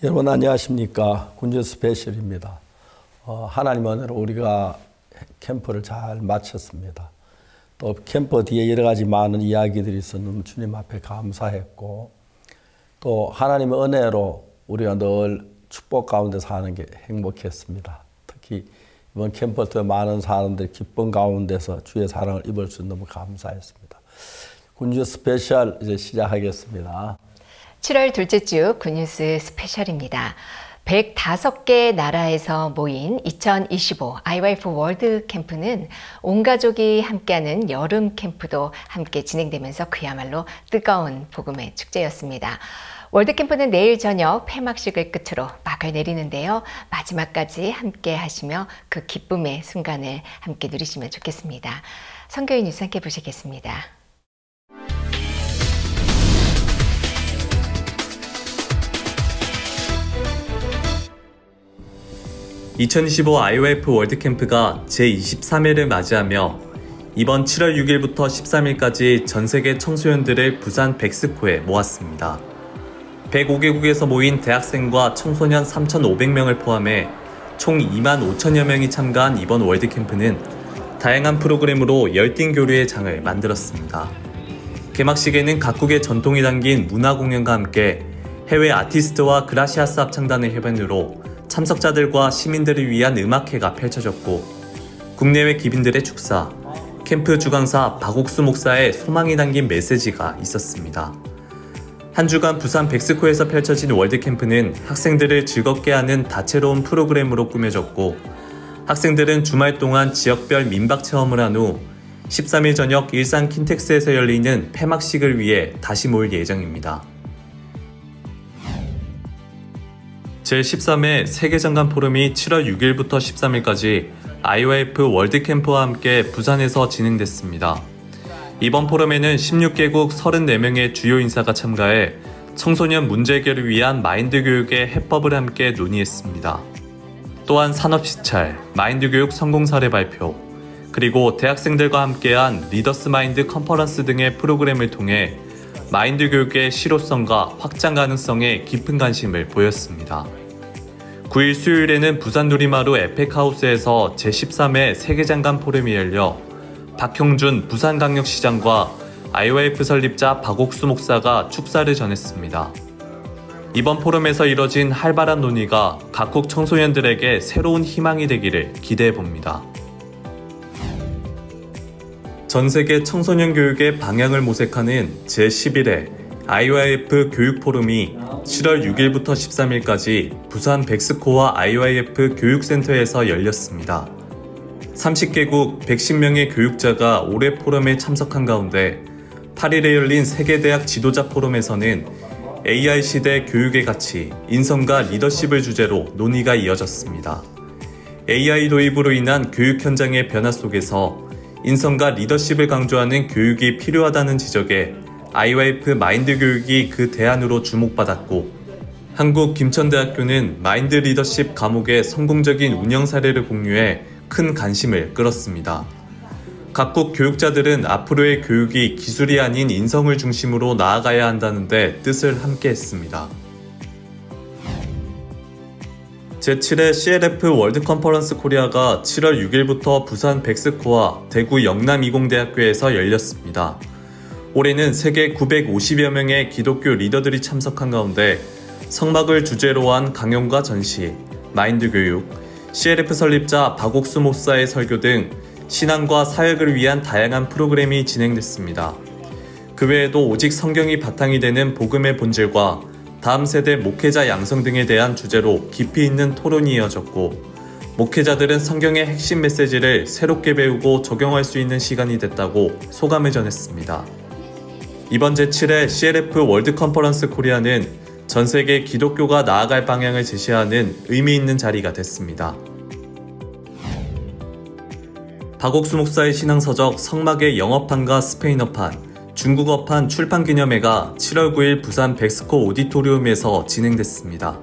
여러분 안녕하십니까. 군주 스페셜입니다. 하나님 은혜로 우리가 캠프를 잘 마쳤습니다. 또 캠프 뒤에 여러 가지 많은 이야기들이 있었는데 주님 앞에 감사했고, 또 하나님의 은혜로 우리가 늘 축복 가운데 사는 게 행복했습니다. 특히 이번 캠프 때 많은 사람들이 기쁨 가운데서 주의 사랑을 입을 수 있는 너무 감사했습니다. 군주 스페셜 이제 시작하겠습니다. 7월 둘째 주 굿뉴스 스페셜입니다. 105개 나라에서 모인 2025 IYF 월드 캠프는 온 가족이 함께하는 여름 캠프도 함께 진행되면서 그야말로 뜨거운 복음의 축제였습니다. 월드 캠프는 내일 저녁 폐막식을 끝으로 막을 내리는데요. 마지막까지 함께 하시며 그 기쁨의 순간을 함께 누리시면 좋겠습니다. 선교인 뉴스 함께 보시겠습니다. 2025 IYF 월드캠프가 제23회를 맞이하며 이번 7월 6일부터 13일까지 전세계 청소년들을 부산 백스코에 모았습니다. 105개국에서 모인 대학생과 청소년 3,500명을 포함해 총 2만 5천여 명이 참가한 이번 월드캠프는 다양한 프로그램으로 열띤 교류의 장을 만들었습니다. 개막식에는 각국의 전통이 담긴 문화 공연과 함께 해외 아티스트와 그라시아스 합창단의 협연으로 참석자들과 시민들을 위한 음악회가 펼쳐졌고, 국내외 기빈들의 축사, 캠프 주강사 박옥수 목사의 소망이 담긴 메시지가 있었습니다. 한 주간 부산 백스코에서 펼쳐진 월드캠프는 학생들을 즐겁게 하는 다채로운 프로그램으로 꾸며졌고, 학생들은 주말 동안 지역별 민박 체험을 한 후 13일 저녁 일산 킨텍스에서 열리는 폐막식을 위해 다시 모일 예정입니다. 제13회 세계장관 포럼이 7월 6일부터 13일까지 IYF 월드캠프와 함께 부산에서 진행됐습니다. 이번 포럼에는 16개국 34명의 주요 인사가 참가해 청소년 문제 해결을 위한 마인드 교육의 해법을 함께 논의했습니다. 또한 산업시찰, 마인드 교육 성공 사례 발표, 그리고 대학생들과 함께한 리더스 마인드 컨퍼런스 등의 프로그램을 통해 마인드 교육의 실효성과 확장 가능성에 깊은 관심을 보였습니다. 9일 수요일에는 부산 누리마루 에펙하우스에서 제13회 세계장관 포럼이 열려 박형준 부산광역시장과 IYF 설립자 박옥수 목사가 축사를 전했습니다. 이번 포럼에서 이뤄진 활발한 논의가 각국 청소년들에게 새로운 희망이 되기를 기대해봅니다. 전세계 청소년 교육의 방향을 모색하는 제11회 IYF 교육 포럼이 7월 6일부터 13일까지 부산 백스코와 IYF 교육센터에서 열렸습니다. 30개국 110명의 교육자가 올해 포럼에 참석한 가운데 8일에 열린 세계대학 지도자 포럼에서는 AI 시대 교육의 가치, 인성과 리더십을 주제로 논의가 이어졌습니다. AI 도입으로 인한 교육 현장의 변화 속에서 인성과 리더십을 강조하는 교육이 필요하다는 지적에 IYF 마인드 교육이 그 대안으로 주목받았고, 한국 김천대학교는 마인드 리더십 과목의 성공적인 운영 사례를 공유해 큰 관심을 끌었습니다. 각국 교육자들은 앞으로의 교육이 기술이 아닌 인성을 중심으로 나아가야 한다는 데 뜻을 함께했습니다. 제7회 CLF 월드 컨퍼런스 코리아가 7월 6일부터 부산 백스코와 대구 영남이공대학교에서 열렸습니다. 올해는 세계 950여 명의 기독교 리더들이 참석한 가운데 성막을 주제로 한 강연과 전시, 마인드 교육, CLF 설립자 박옥수 목사의 설교 등 신앙과 사역을 위한 다양한 프로그램이 진행됐습니다. 그 외에도 오직 성경이 바탕이 되는 복음의 본질과 다음 세대 목회자 양성 등에 대한 주제로 깊이 있는 토론이 이어졌고, 목회자들은 성경의 핵심 메시지를 새롭게 배우고 적용할 수 있는 시간이 됐다고 소감을 전했습니다. 이번 제7회 CLF 월드 컨퍼런스 코리아는 전 세계 기독교가 나아갈 방향을 제시하는 의미 있는 자리가 됐습니다. 박옥수 목사의 신앙서적 성막의 영어판과 스페인어판, 중국어판 출판 기념회가 7월 9일 부산 백스코 오디토리움에서 진행됐습니다.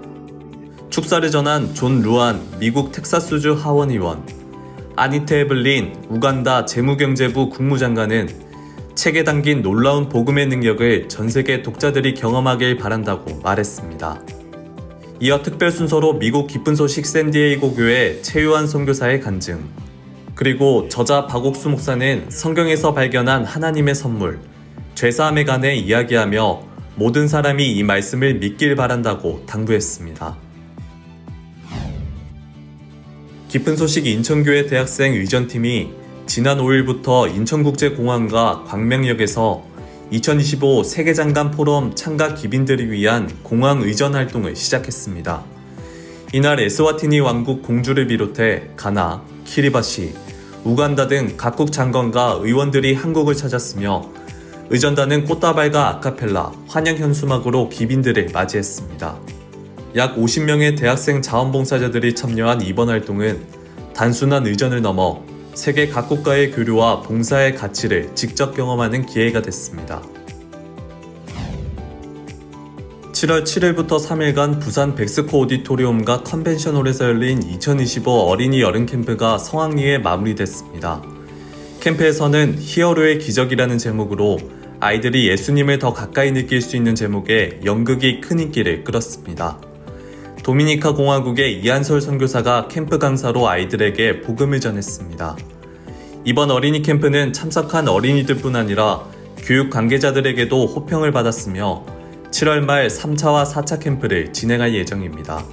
축사를 전한 존 루안 미국 텍사스주 하원 의원, 아니테 에블린 우간다 재무경제부 국무장관은 책에 담긴 놀라운 복음의 능력을 전 세계 독자들이 경험하길 바란다고 말했습니다. 이어 특별 순서로 미국 기쁜 소식 샌디에이고 교회 최유한 선교사의 간증, 그리고 저자 박옥수 목사는 성경에서 발견한 하나님의 선물, 죄사함에 관해 이야기하며 모든 사람이 이 말씀을 믿길 바란다고 당부했습니다. 기쁜 소식 인천교회 대학생 의전팀이 지난 5일부터 인천국제공항과 광명역에서 2025 세계장관 포럼 참가 기빈들을 위한 공항 의전 활동을 시작했습니다. 이날 에스와티니 왕국 공주를 비롯해 가나, 키리바시, 우간다 등 각국 장관과 의원들이 한국을 찾았으며 의전단은 꽃다발과 아카펠라, 환영 현수막으로 기빈들을 맞이했습니다. 약 50명의 대학생 자원봉사자들이 참여한 이번 활동은 단순한 의전을 넘어 세계 각국과의 교류와 봉사의 가치를 직접 경험하는 기회가 됐습니다. 7월 7일부터 3일간 부산 백스코 오디토리움과 컨벤션홀에서 열린 2025 어린이 여름 캠프가 성황리에 마무리됐습니다. 캠프에서는 히어로의 기적이라는 제목으로 아이들이 예수님을 더 가까이 느낄 수 있는 제목의 연극이 큰 인기를 끌었습니다. 도미니카 공화국의 이한솔 선교사가 캠프 강사로 아이들에게 복음을 전했습니다. 이번 어린이 캠프는 참석한 어린이들뿐 아니라 교육 관계자들에게도 호평을 받았으며 7월 말 3차와 4차 캠프를 진행할 예정입니다.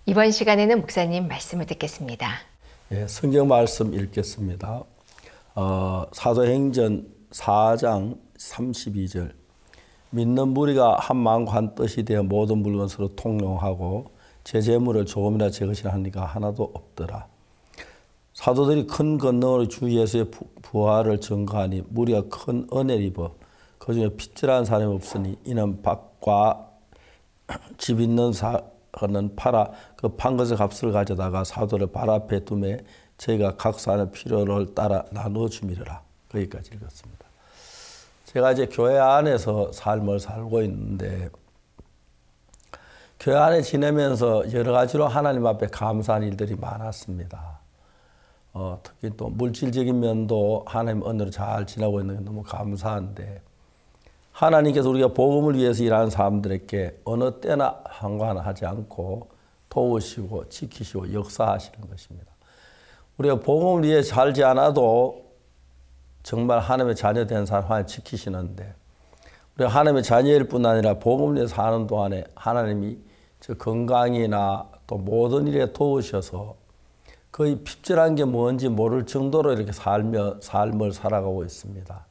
이번 시간에는 목사님 말씀을 듣겠습니다. 예, 성경 말씀 읽겠습니다. 사도행전 4장 32절. 믿는 무리가 한 마음과 한 뜻이 되어 모든 물건 서로 통용하고 제 재물을 조금이나 제 것이라 하니까 하나도 없더라. 사도들이 큰 권능으로 주 예수의 부활을 증거하니 무리가 큰 은혜를 입어 그중에 핏질한 사람이 없으니 이는 밭과 집 있는 사는 팔아 그 판 것의 값을 가져다가 사도를 발 앞에 두매 저희가 각 사람의 필요를 따라 나누어 주미르라. 거기까지 읽었습니다. 제가 이제 교회 안에서 삶을 살고 있는데 교회 안에 지내면서 여러 가지로 하나님 앞에 감사한 일들이 많았습니다. 특히 또 물질적인 면도 하나님 은혜로 잘 지나고 있는 게 너무 감사한데 하나님께서 우리가 복음을 위해서 일하는 사람들에게 어느 때나 상관하지 않고 도우시고 지키시고 역사하시는 것입니다. 우리가 복음을 위해 살지 않아도 정말 하나님의 자녀된 사람 하나님 지키시는데 우리가 하나님의 자녀일 뿐 아니라 복음을 위해 사는 동안에 하나님이 저 건강이나 또 모든 일에 도우셔서 거의 핍절한 게 뭔지 모를 정도로 이렇게 삶을 살아가고 있습니다.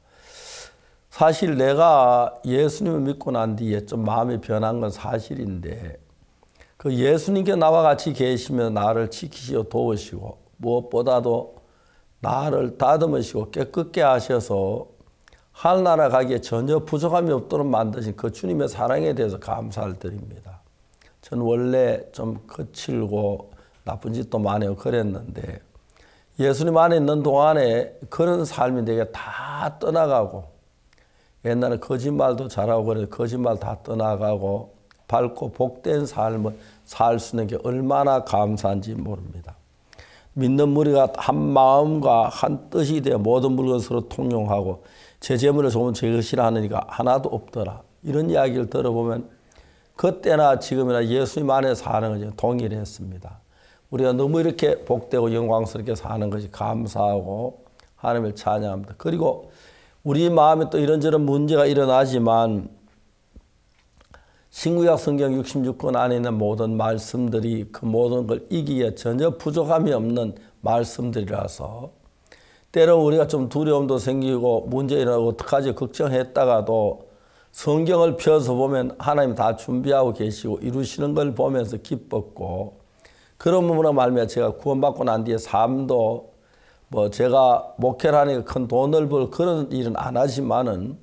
사실 내가 예수님을 믿고 난 뒤에 좀 마음이 변한 건 사실인데 그 예수님께 나와 같이 계시며 나를 지키시고 도우시고 무엇보다도 나를 다듬으시고 깨끗게 하셔서 하늘나라 가기에 전혀 부족함이 없도록 만드신 그 주님의 사랑에 대해서 감사를 드립니다. 저는 원래 좀 거칠고 나쁜 짓도 많이 하고 그랬는데 예수님 안에 있는 동안에 그런 삶이 내게 다 떠나가고 옛날에 거짓말도 잘하고 그래서 거짓말 다 떠나가고 밝고 복된 삶을 살 수 있는 게 얼마나 감사한지 모릅니다. 믿는 무리가 한 마음과 한 뜻이 되어 모든 물건 서로 통용하고 제 재물을 조금 제 것이라 하느니가 하나도 없더라. 이런 이야기를 들어보면 그때나 지금이나 예수님 안에 사는 것이 동일했습니다. 우리가 너무 이렇게 복되고 영광스럽게 사는 것이 감사하고 하나님을 찬양합니다. 그리고 우리 마음에 또 이런저런 문제가 일어나지만 신구약 성경 66권 안에 있는 모든 말씀들이 그 모든 걸 이기기에 전혀 부족함이 없는 말씀들이라서 때로 우리가 좀 두려움도 생기고 문제 일어나고 어떡하지 걱정했다가도 성경을 펴서 보면 하나님 다 준비하고 계시고 이루시는 걸 보면서 기뻤고 그런 부분으로 말미암아 제가 구원받고 난 뒤에 삶도 뭐 제가 목회를 하니까 큰 돈을 벌 그런 일은 안 하지만은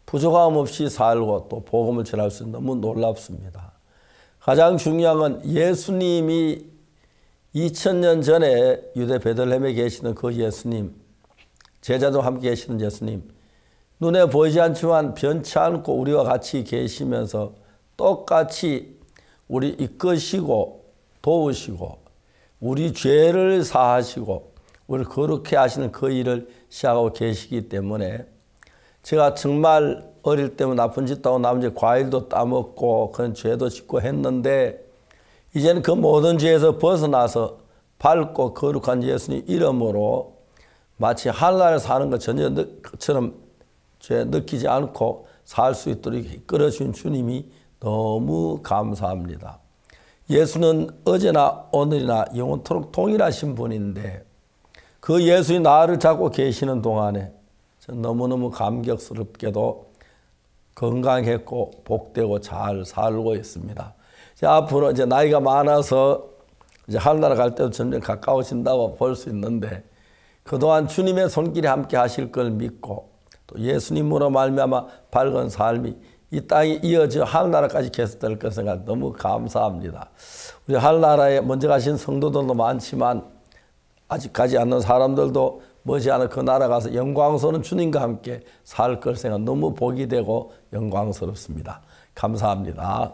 부족함 없이 살고 또 복음을 전할 수 있는 너무 놀랍습니다. 가장 중요한 건 예수님이 2000년 전에 유대 베들레헴에 계시는 그 예수님, 제자도 함께 계시는 예수님, 눈에 보이지 않지만 변치 않고 우리와 같이 계시면서 똑같이 우리 이끄시고 도우시고 우리 죄를 사하시고 우리를 거룩해 하시는 그 일을 시작하고 계시기 때문에 제가 정말 어릴 때면 나쁜 짓도 하고 남자 과일도 따먹고 그런 죄도 짓고 했는데 이제는 그 모든 죄에서 벗어나서 밝고 거룩한 예수님 이름으로 마치 하늘나라에 사는 것처럼 죄 느끼지 않고 살 수 있도록 이끌어주신 주님이 너무 감사합니다. 예수는 어제나 오늘이나 영원토록 동일하신 분인데 그 예수님 나를 잡고 계시는 동안에 너무너무 감격스럽게도 건강했고 복되고 잘 살고 있습니다. 이제 앞으로 이제 나이가 많아서 이제 하늘나라 갈 때도 점점 가까워진다고 볼 수 있는데 그동안 주님의 손길이 함께 하실 걸 믿고 또 예수님으로 말미암아 밝은 삶이 이 땅에 이어져 하늘나라까지 계속될 것 생각 너무 감사합니다. 우리 하늘나라에 먼저 가신 성도들도 많지만 아직 가지 않는 사람들도 머지않아 그 나라 가서 영광스러운 주님과 함께 살 걸 생각 너무 복이 되고 영광스럽습니다. 감사합니다.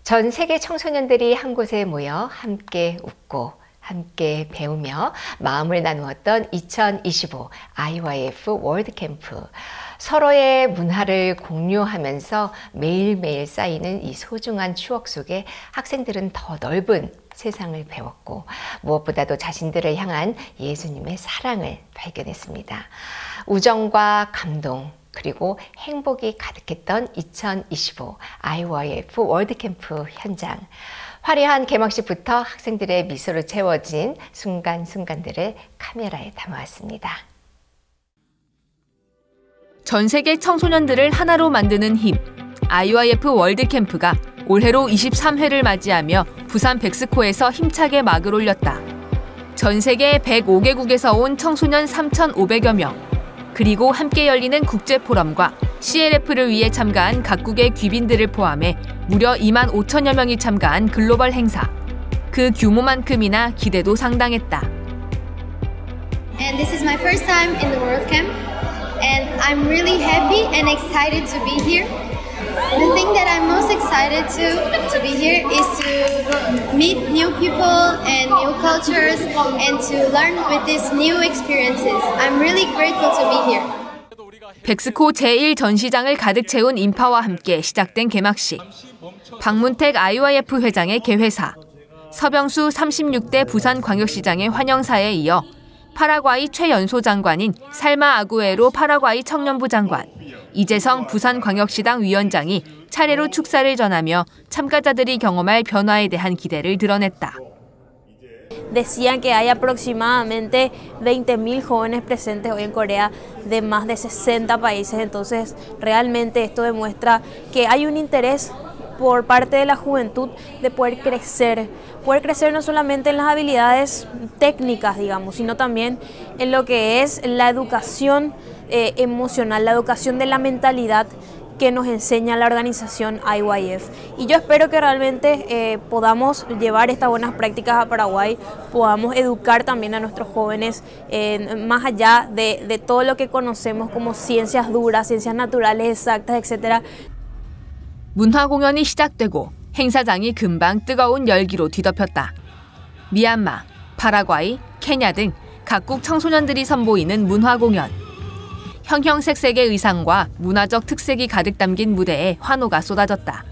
전 세계 청소년들이 한 곳에 모여 함께 웃고 함께 배우며 마음을 나누었던 2025 IYF 월드캠프. 서로의 문화를 공유하면서 매일매일 쌓이는 이 소중한 추억 속에 학생들은 더 넓은 세상을 배웠고 무엇보다도 자신들을 향한 예수님의 사랑을 발견했습니다. 우정과 감동 그리고 행복이 가득했던 2025 IYF 월드캠프 현장. 화려한 개막식부터 학생들의 미소로 채워진 순간순간들을 카메라에 담아왔습니다. 전 세계 청소년들을 하나로 만드는 힘, IYF 월드캠프가 올해로 23회를 맞이하며 부산 백스코에서 힘차게 막을 올렸다. 전 세계 105개국에서 온 청소년 3,500여 명, 그리고 함께 열리는 국제포럼과 CLF를 위해 참가한 각국의 귀빈들을 포함해 무려 2만 5천여 명이 참가한 글로벌 행사. 그 규모만큼이나 기대도 상당했다. And this is my first time in the World Camp, and I'm really happy and excited to be here. The thing that I'm most excited to be here is to meet new people and new cultures and to learn with these new experiences. I'm really grateful to be here. 백스코 제1전시장을 가득 채운 인파와 함께 시작된 개막식. 박문택 IYF 회장의 개회사, 서병수 36대 부산광역시장의 환영사에 이어 파라과이 최연소 장관인 살마 아구에로 파라과이 청년부 장관, 이재성 부산광역시당 위원장이 차례로 축사를 전하며 참가자들이 경험할 변화에 대한 기대를 드러냈다. Decían que hay aproximadamente 20.000 jóvenes presentes hoy en Corea de más de 60 países, entonces realmente esto demuestra que hay un interés por parte de la juventud de poder crecer no solamente en las habilidades técnicas, digamos, sino también en lo que es la educación emocional, la educación de la mentalidad que nos enseña la organización IYF. Y yo espero que realmente podamos llevar estas buenas prácticas a Paraguay, podamos educar también a nuestros jóvenes más allá de todo lo que conocemos como ciencias duras, ciencias naturales exactas, etc. 문화 공연이 시작되고 행사장이 금방 뜨거운 열기로 뒤덮였다. 미얀마, 파라과이, 케냐 등 각국 청소년들이 선보이는 문화 공연. 형형색색의 의상과 문화적 특색이 가득 담긴 무대에 환호가 쏟아졌다.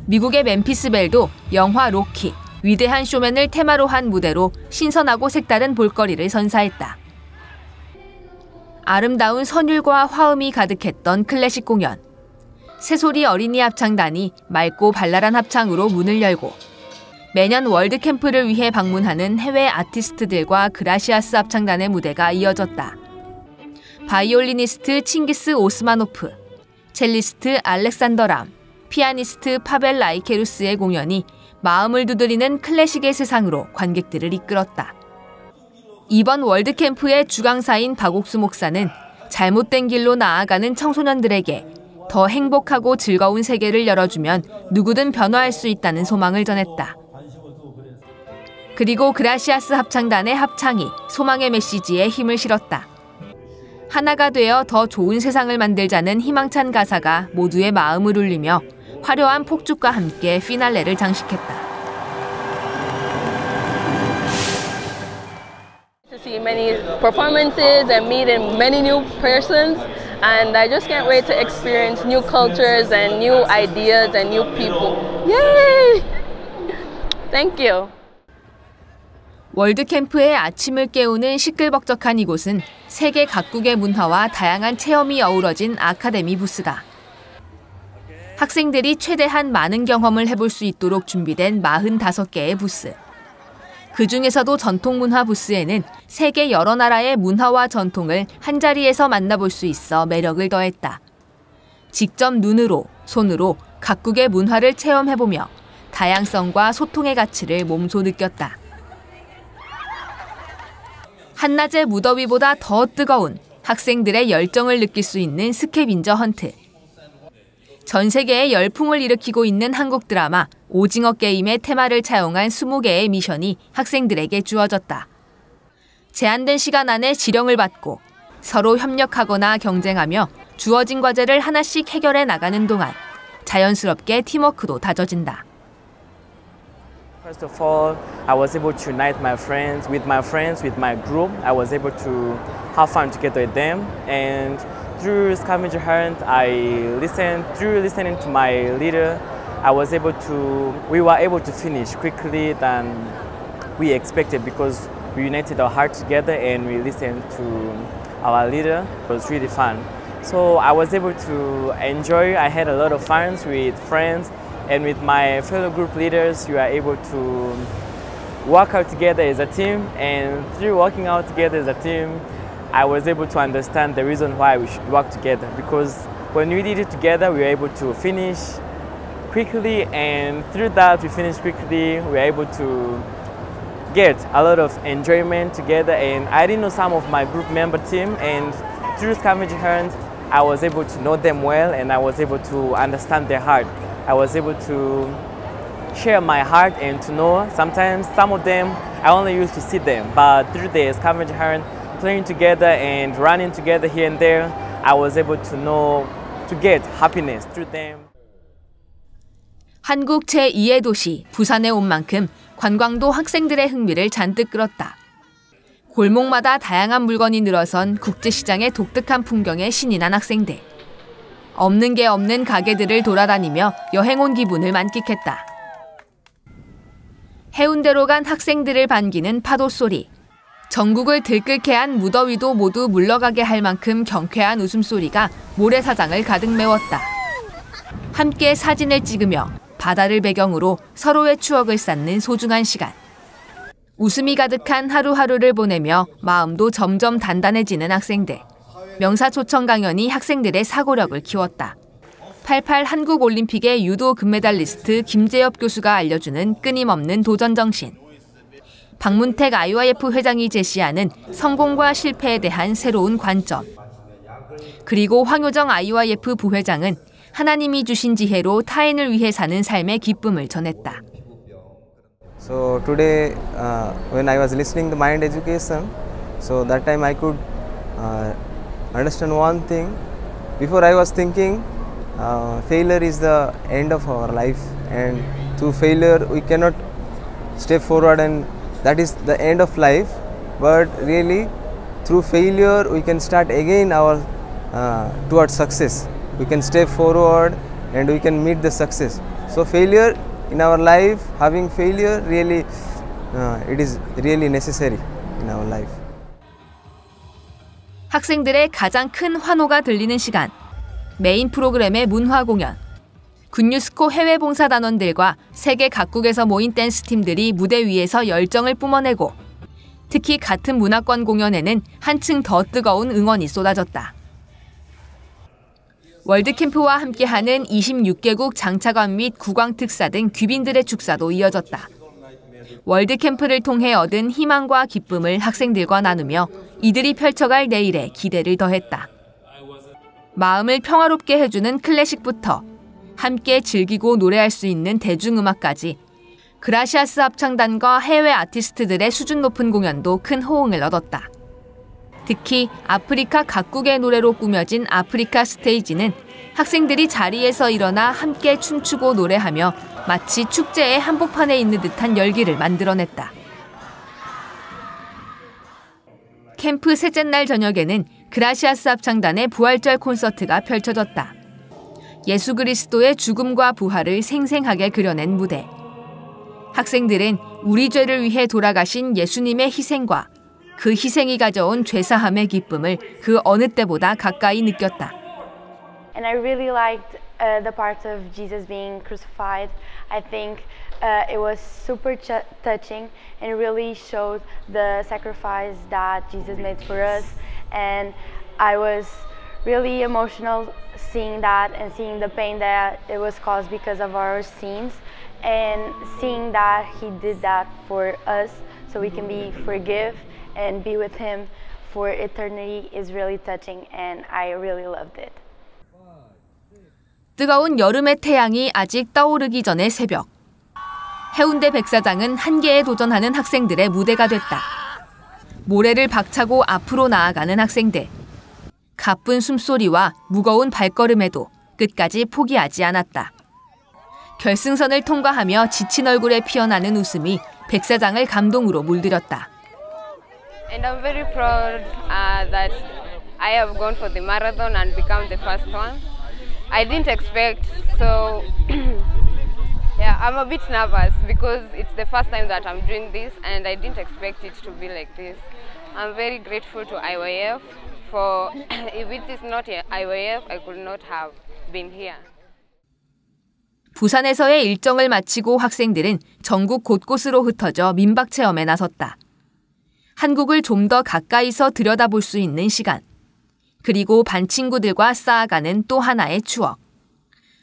미국의 멤피스 벨도 영화 로키, 위대한 쇼맨을 테마로 한 무대로 신선하고 색다른 볼거리를 선사했다. 아름다운 선율과 화음이 가득했던 클래식 공연. 새소리 어린이 합창단이 맑고 발랄한 합창으로 문을 열고 매년 월드캠프를 위해 방문하는 해외 아티스트들과 그라시아스 합창단의 무대가 이어졌다. 바이올리니스트 칭기스 오스마노프, 첼리스트 알렉산더 람, 피아니스트 파벨 라이케루스의 공연이 마음을 두드리는 클래식의 세상으로 관객들을 이끌었다. 이번 월드캠프의 주강사인 박옥수 목사는 잘못된 길로 나아가는 청소년들에게 더 행복하고 즐거운 세계를 열어주면 누구든 변화할 수 있다는 소망을 전했다. 그리고 그라시아스 합창단의 합창이 소망의 메시지에 힘을 실었다. 하나가 되어 더 좋은 세상을 만들자는 희망찬 가사가 모두의 마음을 울리며 화려한 폭죽과 함께 피날레를 장식했다. To see many performances and meeting many new persons, and I just can't wait to experience new cultures and new ideas and new people. Yay! Thank you. 월드캠프의 아침을 깨우는 시끌벅적한 이곳은 세계 각국의 문화와 다양한 체험이 어우러진 아카데미 부스다. 학생들이 최대한 많은 경험을 해볼 수 있도록 준비된 45개의 부스. 그중에서도 전통문화 부스에는 세계 여러 나라의 문화와 전통을 한자리에서 만나볼 수 있어 매력을 더했다. 직접 눈으로, 손으로 각국의 문화를 체험해보며 다양성과 소통의 가치를 몸소 느꼈다. 한낮의 무더위보다 더 뜨거운 학생들의 열정을 느낄 수 있는 스캐빈저 헌트. 전 세계에 열풍을 일으키고 있는 한국 드라마 오징어 게임의 테마를 차용한 20개의 미션이 학생들에게 주어졌다. 제한된 시간 안에 지령을 받고 서로 협력하거나 경쟁하며 주어진 과제를 하나씩 해결해 나가는 동안 자연스럽게 팀워크도 다져진다. First of all, I was able to unite my friends, with my group. I was able to have fun together with them. And through scavenger hunt, through listening to my leader, we were able to finish quickly than we expected because we united our hearts together and we listened to our leader. It was really fun. So I was able to enjoy. I had a lot of fun with friends. And with my fellow group leaders, we are able to work out together as a team. And through working out together as a team, I was able to understand the reason why we should work together. Because when we did it together, we were able to finish quickly. And through that, we finished quickly. We were able to get a lot of enjoyment together. And I didn't know some of my group member team. And through scavenger hunt, I was able to know them well. And I was able to understand their heart. I was able to share my heart and to know sometimes some of them I only used to see them, but through the scavenger hunt, playing together and running together here and there, I was able to know, to get happiness through them. 한국 제2의 도시 부산에 온 만큼 관광도 학생들의 흥미를 잔뜩 끌었다. 골목마다 다양한 물건이 늘어선 국제시장의 독특한 풍경에 신이 난 학생들. 없는 게 없는 가게들을 돌아다니며 여행 온 기분을 만끽했다. 해운대로 간 학생들을 반기는 파도 소리. 전국을 들끓게 한 무더위도 모두 물러가게 할 만큼 경쾌한 웃음소리가 모래사장을 가득 메웠다. 함께 사진을 찍으며 바다를 배경으로 서로의 추억을 쌓는 소중한 시간. 웃음이 가득한 하루하루를 보내며 마음도 점점 단단해지는 학생들. 명사초청 강연이 학생들의 사고력을 키웠다. 88 한국올림픽의 유도 금메달리스트 김재엽 교수가 알려주는 끊임없는 도전 정신. 박문택 IYF 회장이 제시하는 성공과 실패에 대한 새로운 관점. 그리고 황효정 IYF 부회장은 하나님이 주신 지혜로 타인을 위해 사는 삶의 기쁨을 전했다. So today, when I was listening to Mind Education, so that time I could understand one thing. Before I was thinking, failure is the end of our life, and through failure we cannot step forward, and that is the end of life. But really, through failure we can start again our towards success. We can step forward and we can meet the success. So failure in our life, having failure really, it is really necessary in our life. 학생들의 가장 큰 환호가 들리는 시간. 메인 프로그램의 문화 공연. 군유스코 해외 봉사단원들과 세계 각국에서 모인 댄스팀들이 무대 위에서 열정을 뿜어내고 특히 같은 문화권 공연에는 한층 더 뜨거운 응원이 쏟아졌다. 월드캠프와 함께하는 26개국 장차관 및 국왕특사 등 귀빈들의 축사도 이어졌다. 월드캠프를 통해 얻은 희망과 기쁨을 학생들과 나누며 이들이 펼쳐갈 내일에 기대를 더했다. 마음을 평화롭게 해주는 클래식부터 함께 즐기고 노래할 수 있는 대중음악까지 그라시아스 합창단과 해외 아티스트들의 수준 높은 공연도 큰 호응을 얻었다. 특히 아프리카 각국의 노래로 꾸며진 아프리카 스테이지는 학생들이 자리에서 일어나 함께 춤추고 노래하며 마치 축제의 한복판에 있는 듯한 열기를 만들어냈다. 캠프 셋째 날 저녁에는 그라시아스 합창단의 부활절 콘서트가 펼쳐졌다. 예수 그리스도의 죽음과 부활을 생생하게 그려낸 무대. 학생들은 우리 죄를 위해 돌아가신 예수님의 희생과 그 희생이 가져온 죄사함의 기쁨을 그 어느 때보다 가까이 느꼈다. And I really liked the part of Jesus being crucified. I think it was super touching and really showed the sacrifice that Jesus made for us. And I was really emotional seeing that and seeing the pain that it was caused because of our sins and seeing that he did that for us so we can be forgiven and be with him for eternity is really touching and I really loved it. 뜨거운 여름의 태양이 아직 떠오르기 전의 새벽. 해운대 백사장은 한계에 도전하는 학생들의 무대가 됐다. 모래를 박차고 앞으로 나아가는 학생들. 가쁜 숨소리와 무거운 발걸음에도 끝까지 포기하지 않았다. 결승선을 통과하며 지친 얼굴에 피어나는 웃음이 백사장을 감동으로 물들였다. And I'm very proud that I have gone for the marathon and become the first one. I didn't expect, so yeah, I'm a bit nervous because it's the first time that I'm doing this and I didn't expect it to be like this. I'm very grateful to IYF for if it is not IYF, I could not have been here. 부산에서의 일정을 마치고 학생들은 전국 곳곳으로 흩어져 민박 체험에 나섰다. 한국을 좀 더 가까이서 들여다볼 수 있는 시간. 그리고 반 친구들과 쌓아가는 또 하나의 추억.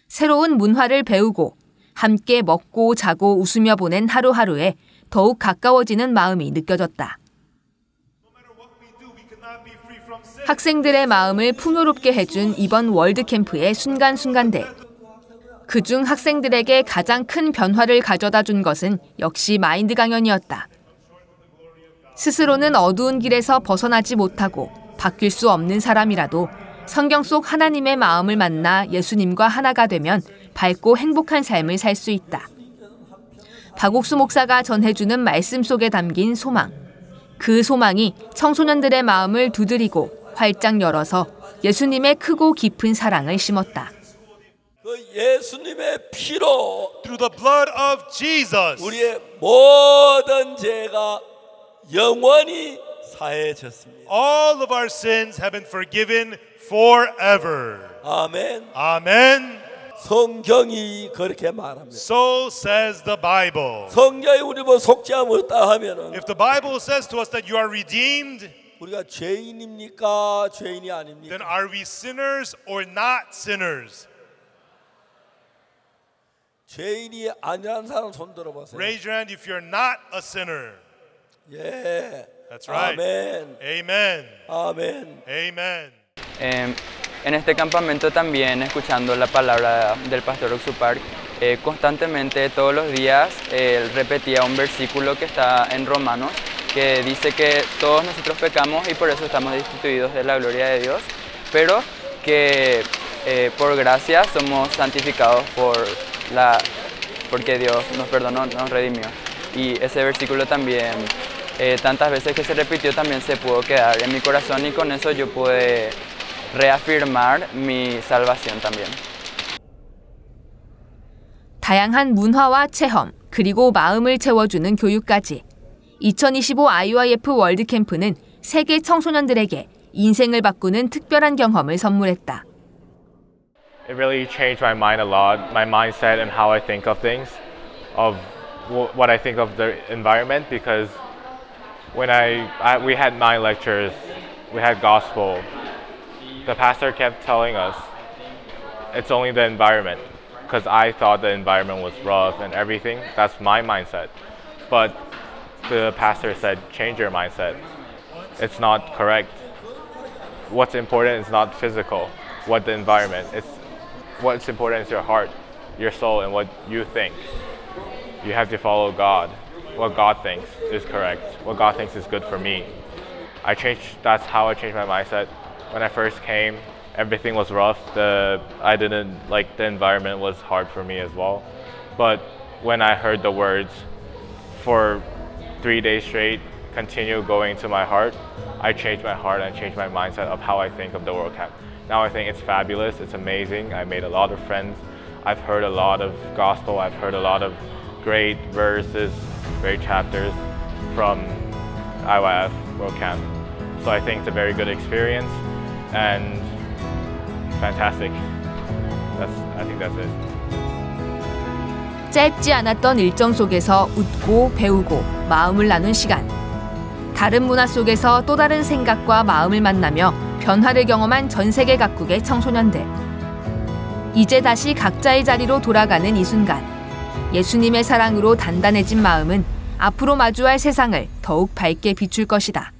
새로운 문화를 배우고 함께 먹고 자고 웃으며 보낸 하루하루에 더욱 가까워지는 마음이 느껴졌다. 학생들의 마음을 풍요롭게 해준 이번 월드캠프의 순간순간들. 그중 학생들에게 가장 큰 변화를 가져다 준 것은 역시 마인드 강연이었다. 스스로는 어두운 길에서 벗어나지 못하고 바뀔 수 없는 사람이라도 성경 속 하나님의 마음을 만나 예수님과 하나가 되면 밝고 행복한 삶을 살 수 있다. 박옥수 목사가 전해주는 말씀 속에 담긴 소망. 그 소망이 청소년들의 마음을 두드리고 활짝 열어서 예수님의 크고 깊은 사랑을 심었다. 그 예수님의 피로 through the blood of Jesus 우리의 모든 죄가 영원히 사해졌습니다. All of our sins have been forgiven forever. 아멘. 아멘. 성경이 그렇게 말합니다. So says the Bible. 성경이 우리 뭐 속지 않았다 하면은 If the Bible says to us that you are redeemed, 우리가 죄인입니까? 죄인이 아닙니까? then are we sinners or not sinners? 죄인이 아니라는 사람 손 들어보세요. Raise your hand if you're not a sinner. 예. That's right. 아멘. Amen. 아멘. Amen. En este campamento también, escuchando la palabra del pastor Oxupark, constantemente, todos los días, él repetía un versículo que está en Romanos, que dice que todos nosotros pecamos y por eso estamos destituidos de la gloria de Dios, pero que por gracia somos santificados porque Dios nos perdonó, nos redimió. Y ese versículo también, tantas veces que se repitió, también se pudo quedar en mi corazón y con eso yo pude reafirmar mi salvación también. 다양한 문화와 체험, 그리고 마음을 채워주는 교육까지 2025 IYF 월드캠프는 세계 청소년들에게 인생을 바꾸는 특별한 경험을 선물했다. It really changed my mind a lot, my mindset and how I think of things, of what I think of the environment, because when we had 9 lectures, we had gospel, the pastor kept telling us it's only the environment, because I thought the environment was rough and everything. That's my mindset. But the pastor said, change your mindset. It's not correct. What's important is not physical, what the environment. What's important is your heart, your soul, and what you think. you have to follow God. What God thinks is correct. What God thinks is good for me. That's how I changed my mindset. When I first came, everything was rough. The environment was hard for me as well. But when I heard the words for 3 days straight, continue going to my heart, I changed my heart and changed my mindset of how I think of the World Camp. Now I think it's fabulous, it's amazing. I made a lot of friends. I've heard a lot of gospel. I've heard a lot of great verses, great chapters from IYF World Camp. So I think it's a very good experience and fantastic. I think that's it. 짧지 않았던 일정 속에서 웃고 배우고 마음을 나눈 시간. 다른 문화 속에서 또 다른 생각과 마음을 만나며 변화를 경험한 전 세계 각국의 청소년들. 이제 다시 각자의 자리로 돌아가는 이 순간. 예수님의 사랑으로 단단해진 마음은 앞으로 마주할 세상을 더욱 밝게 비출 것이다.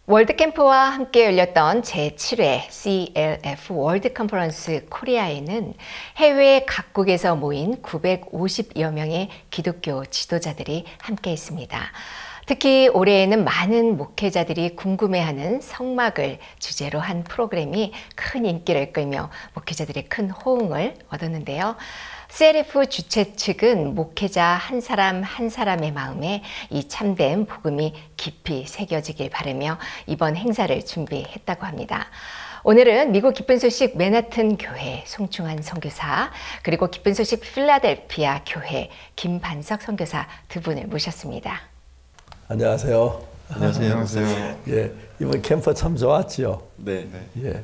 월드캠프와 함께 열렸던 제7회 CLF 월드 컨퍼런스 코리아에는 해외 각국에서 모인 950여 명의 기독교 지도자들이 함께 했습니다. 특히 올해에는 많은 목회자들이 궁금해하는 성막을 주제로 한 프로그램이 큰 인기를 끌며 목회자들의 큰 호응을 얻었는데요. CLF 주최 측은 목회자 한 사람 한 사람의 마음에 이 참된 복음이 깊이 새겨지길 바라며 이번 행사를 준비했다고 합니다. 오늘은 미국 기쁜 소식 맨하튼 교회 송충환 선교사, 그리고 기쁜 소식 필라델피아 교회 김반석 선교사 두 분을 모셨습니다. 안녕하세요. 안녕하세요. 예, 이번 캠프 참 좋았죠? 네. 예,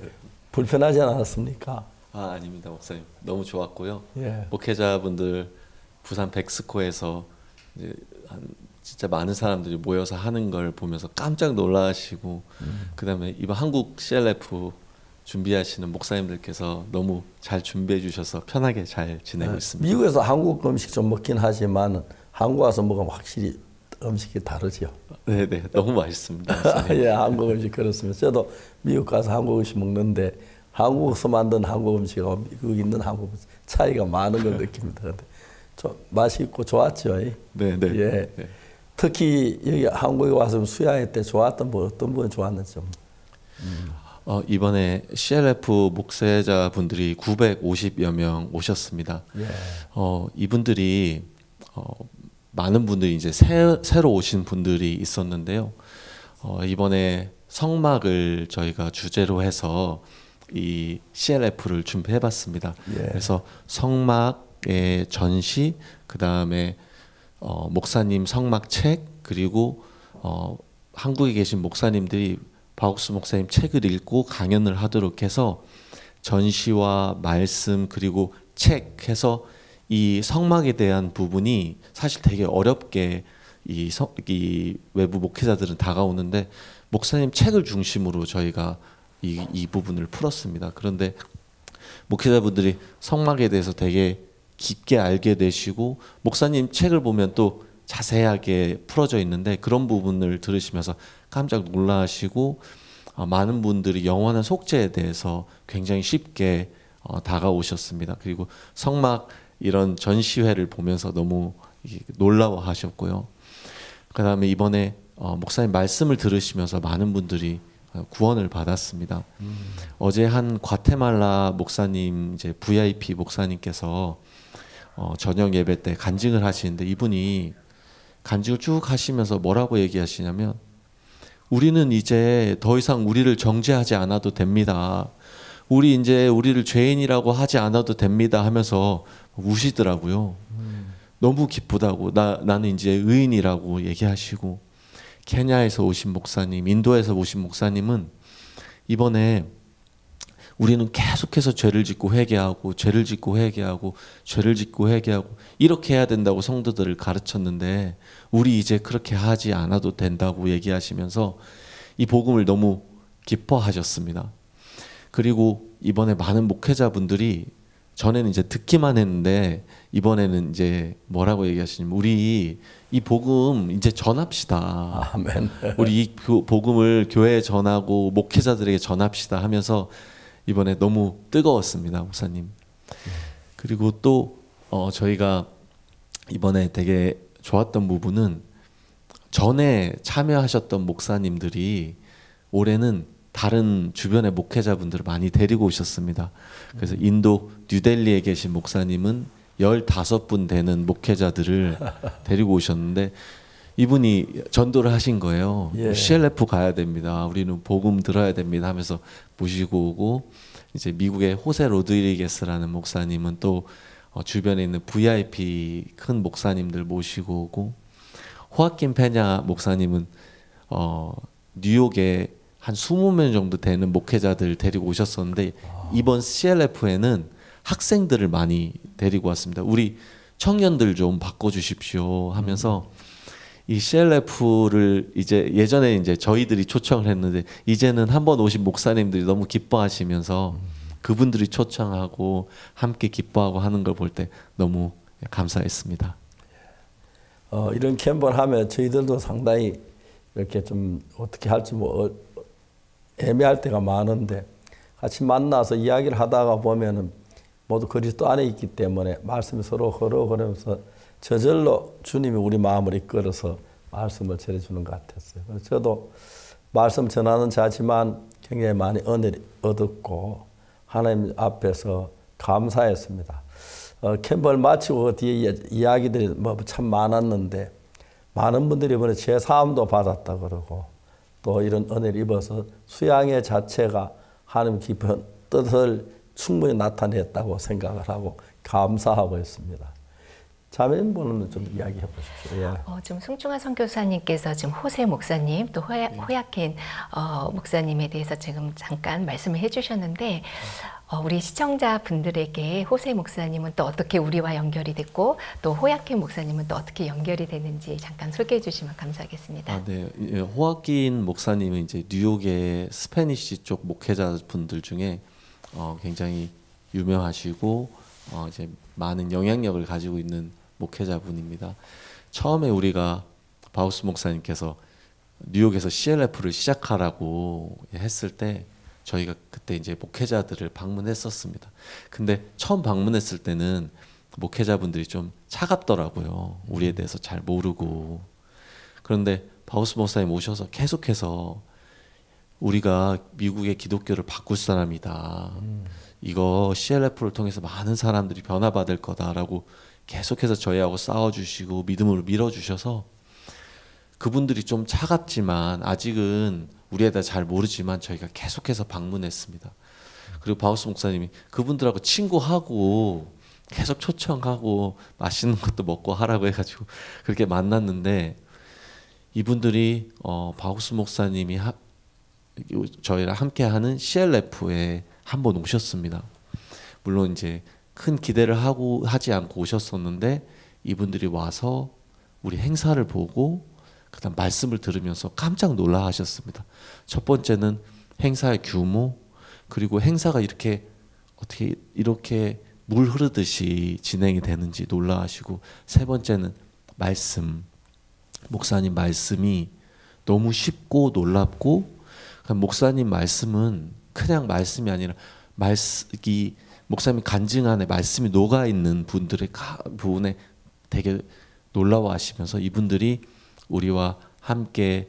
불편하지 않았습니까? 아닙니다, 목사님. 너무 좋았고요. 예. 목회자분들 부산 백스코에서 이제 진짜 많은 사람들이 모여서 하는 걸 보면서 깜짝 놀라시고, 그다음에 이번 한국 CLF 준비하시는 목사님들께서 너무 잘 준비해 주셔서 편하게 잘 지내고 있습니다. 미국에서 한국 음식 좀 먹긴 하지만 한국 와서 먹으면 확실히 음식이 다르죠. 네네, 너무 맛있습니다. 예, 한국 음식 그렇습니다. 저도 미국 가서 한국 음식 먹는데 한국에서 만든 한국 음식하고 미국 있는 한국 음식 차이가 많은 걸 느낍니다. 근데 좀 맛있고 좋았죠. 네네. 예. 네. 특히 여기 한국에 와서 수야회 때 좋았던 분, 어떤 분이 좋았는지 좀. 이번에 CLF 목회자분들이 950여 명 오셨습니다. 예. 이분들이 많은 분들이 이제 새로 오신 분들이 있었는데요. 이번에 성막을 저희가 주제로 해서 이 CLF를 준비해봤습니다. 예. 그래서 성막의 전시, 그 다음에 목사님 성막 책, 그리고 한국에 계신 목사님들이 바옥수 목사님 책을 읽고 강연을 하도록 해서 전시와 말씀 그리고 책 해서 이 성막에 대한 부분이 사실 되게 어렵게 이 외부 목회자들은 다가오는데 목사님 책을 중심으로 저희가 이 부분을 풀었습니다. 그런데 목회자분들이 성막에 대해서 되게 깊게 알게 되시고 목사님 책을 보면 또 자세하게 풀어져 있는데 그런 부분을 들으시면서 깜짝 놀라시고 많은 분들이 영원한 속죄에 대해서 굉장히 쉽게 다가오셨습니다. 그리고 성막 이런 전시회를 보면서 너무 놀라워하셨고요. 그 다음에 이번에 목사님 말씀을 들으시면서 많은 분들이 구원을 받았습니다. 어제 한 과테말라 목사님 이제 VIP 목사님께서 저녁 예배 때 간증을 하시는데 이분이 간증을 쭉 하시면서 뭐라고 얘기하시냐면 우리는 이제 더 이상 우리를 정죄하지 않아도 됩니다. 우리 이제 우리를 죄인이라고 하지 않아도 됩니다 하면서 우시더라고요. 너무 기쁘다고 나는 이제 의인이라고 얘기하시고 케냐에서 오신 목사님, 인도에서 오신 목사님은 이번에 우리는 계속해서 죄를 짓고 회개하고 죄를 짓고 회개하고 죄를 짓고 회개하고 이렇게 해야 된다고 성도들을 가르쳤는데 우리 이제 그렇게 하지 않아도 된다고 얘기하시면서 이 복음을 너무 기뻐하셨습니다. 그리고 이번에 많은 목회자분들이 전에는 이제 듣기만 했는데 이번에는 이제 뭐라고 얘기하시냐면 우리 이 복음 이제 전합시다. 아멘. 우리 이 복음을 교회에 전하고 목회자들에게 전합시다 하면서 이번에 너무 뜨거웠습니다, 목사님. 그리고 또 저희가 이번에 되게 좋았던 부분은 전에 참여하셨던 목사님들이 올해는 다른 주변의 목회자분들을 많이 데리고 오셨습니다. 그래서 인도 뉴델리에 계신 목사님은 15분 되는 목회자들을 데리고 오셨는데 이분이 전도를 하신 거예요. 예. CLF 가야 됩니다. 우리는 복음 들어야 됩니다 하면서 모시고 오고 이제 미국의 호세 로드리게스라는 목사님은 또 주변에 있는 VIP 큰 목사님들 모시고 오고 호아킨 페냐 목사님은 뉴욕에 한 20명 정도 되는 목회자들 데리고 오셨었는데 이번 CLF에는 학생들을 많이 데리고 왔습니다. 우리 청년들 좀 바꿔주십시오 하면서 이 CLF를 이제 예전에 이제 저희들이 초청을 했는데 이제는 한번 오신 목사님들이 너무 기뻐하시면서 그분들이 초청하고 함께 기뻐하고 하는 걸 볼 때 너무 감사했습니다. 이런 캠프를 하면 저희들도 상당히 이렇게 좀 어떻게 할지 뭐 애매할 때가 많은데 같이 만나서 이야기를 하다가 보면은 모두 그리스도 안에 있기 때문에 말씀이 서로 흐르면서 저절로 주님이 우리 마음을 이끌어서 말씀을 전해주는 것 같았어요. 그래서 저도 말씀 전하는 자지만 굉장히 많이 은혜를 얻었고 하나님 앞에서 감사했습니다. 캠프를 마치고 그 뒤에 이야기들이 뭐 참 많았는데 많은 분들이 이번에 제사함도 받았다 그러고 또 이런 은혜를 입어서 수양회 자체가 하나님 깊은 뜻을 충분히 나타냈다고 생각을 하고 감사하고 있습니다. 자매님분은 좀 이야기해 보십시오. 예. 지금 승중한 선교사님께서 지금 호세 목사님 또 호야킨 목사님에 대해서 지금 잠깐 말씀을 해주셨는데 우리 시청자분들에게 호세 목사님은 또 어떻게 우리와 연결이 됐고 또 호야킨 목사님은 또 어떻게 연결이 되는지 잠깐 소개해 주시면 감사하겠습니다. 네, 호아킨 목사님은 이제 뉴욕의 스페니시 쪽 목회자분들 중에 굉장히 유명하시고 이제 많은 영향력을 가지고 있는 목회자분입니다. 처음에 우리가 바우스 목사님께서 뉴욕에서 CLF를 시작하라고 했을 때 저희가 그때 이제 목회자들을 방문했었습니다. 근데 처음 방문했을 때는 목회자분들이 좀 차갑더라고요. 우리에 대해서 잘 모르고. 그런데 바우스 목사님 오셔서 계속해서 우리가 미국의 기독교를 바꿀 사람이다. 이거 CLF를 통해서 많은 사람들이 변화받을 거다라고 계속해서 저희하고 싸워주시고 믿음으로 밀어주셔서 그분들이 좀 차갑지만 아직은 우리에 대해 잘 모르지만 저희가 계속해서 방문했습니다. 그리고 바우스 목사님이 그분들하고 친구하고 계속 초청하고 맛있는 것도 먹고 하라고 해가지고 그렇게 만났는데 이분들이 바우스 목사님이 저희랑 함께하는 CLF에 한번 오셨습니다. 물론 이제 큰 기대를 하지 않고 오셨었는데 이분들이 와서 우리 행사를 보고 그다음 말씀을 들으면서 깜짝 놀라 하셨습니다. 첫 번째는 행사의 규모, 그리고 행사가 이렇게 어떻게 이렇게 물 흐르듯이 진행이 되는지 놀라 하시고, 세 번째는 말씀, 목사님 말씀이 너무 쉽고 놀랍고, 목사님 말씀은 그냥 말씀이 아니라 이 목사님 간증 안에 말씀이 녹아 있는 분들의 부분에 되게 놀라워하시면서 이분들이 우리와 함께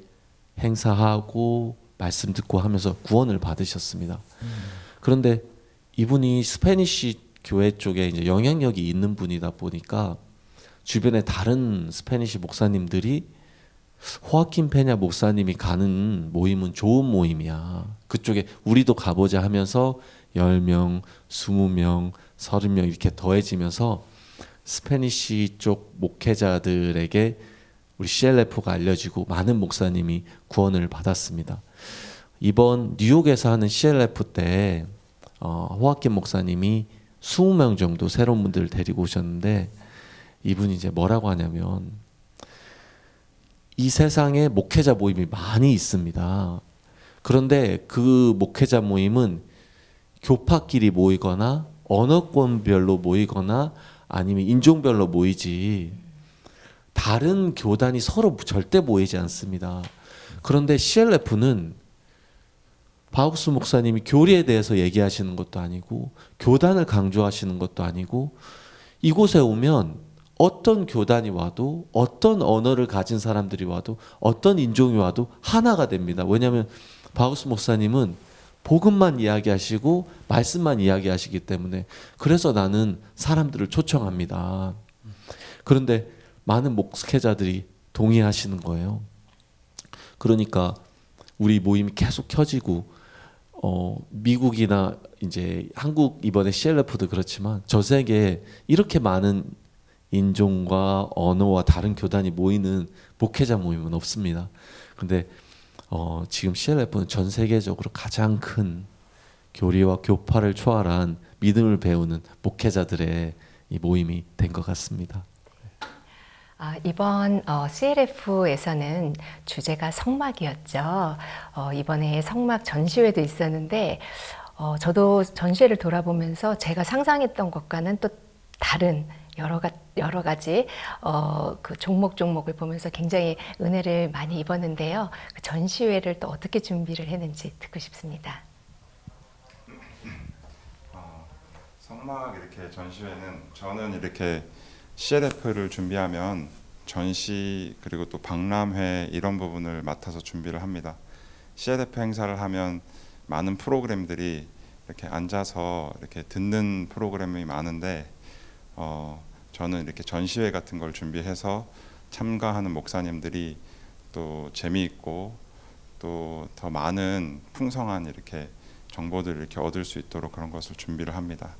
행사하고 말씀 듣고 하면서 구원을 받으셨습니다. 그런데 이분이 스페니쉬 교회 쪽에 이제 영향력이 있는 분이다 보니까 주변에 다른 스페니쉬 목사님들이 호아킨 페냐 목사님이 가는 모임은 좋은 모임이야, 그쪽에 우리도 가보자 하면서 10명, 20명, 30명 이렇게 더해지면서 스페니쉬 쪽 목회자들에게 우리 CLF가 알려지고 많은 목사님이 구원을 받았습니다. 이번 뉴욕에서 하는 CLF 때 호아킨 목사님이 20명 정도 새로운 분들을 데리고 오셨는데, 이분이 이제 뭐라고 하냐면, 이 세상에 목회자 모임이 많이 있습니다. 그런데 그 목회자 모임은 교파끼리 모이거나 언어권별로 모이거나 아니면 인종별로 모이지 다른 교단이 서로 절대 모이지 않습니다. 그런데 CLF는 바우스 목사님이 교리에 대해서 얘기하시는 것도 아니고 교단을 강조하시는 것도 아니고, 이곳에 오면 어떤 교단이 와도 어떤 언어를 가진 사람들이 와도 어떤 인종이 와도 하나가 됩니다. 왜냐하면 바우스 목사님은 복음만 이야기하시고 말씀만 이야기하시기 때문에, 그래서 나는 사람들을 초청합니다. 그런데 많은 목회자들이 동의하시는 거예요. 그러니까 우리 모임이 계속 켜지고, 미국이나 이제 한국 이번에 CLF도 그렇지만 전 세계에 이렇게 많은 인종과 언어와 다른 교단이 모이는 목회자 모임은 없습니다. 그런데 지금 CLF는 전 세계적으로 가장 큰 교리와 교파를 초월한 믿음을 배우는 목회자들의 이 모임이 된 것 같습니다. 이번 CLF에서는 주제가 성막이었죠. 이번에 성막 전시회도 있었는데 저도 전시회를 돌아보면서 제가 상상했던 것과는 또 다른 여러 가지 그 종목을 보면서 굉장히 은혜를 많이 입었는데요. 그 전시회를 또 어떻게 준비를 했는지 듣고 싶습니다. 성막 이렇게 전시회는 저는 이렇게 CLF를 준비하면 전시 그리고 또 박람회 이런 부분을 맡아서 준비를 합니다. CLF 행사를 하면 많은 프로그램들이 이렇게 앉아서 이렇게 듣는 프로그램이 많은데 저는 이렇게 전시회 같은 걸 준비해서 참가하는 목사님들이 또 재미있고 또 더 많은 풍성한 이렇게 정보들을 이렇게 얻을 수 있도록 그런 것을 준비를 합니다.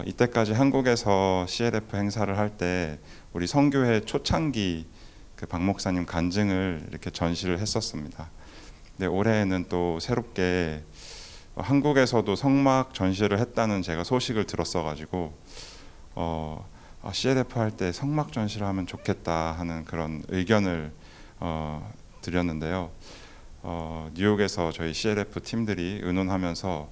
이때까지 한국에서 CLF 행사를 할 때 우리 선교회 초창기 그 박 목사님 간증을 이렇게 전시를 했었습니다. 근데 올해에는 또 새롭게 한국에서도 성막 전시를 했다는 제가 소식을 들었어가지고 CLF 할 때 성막 전시를 하면 좋겠다 하는 그런 의견을 드렸는데요. 뉴욕에서 저희 CLF 팀들이 의논하면서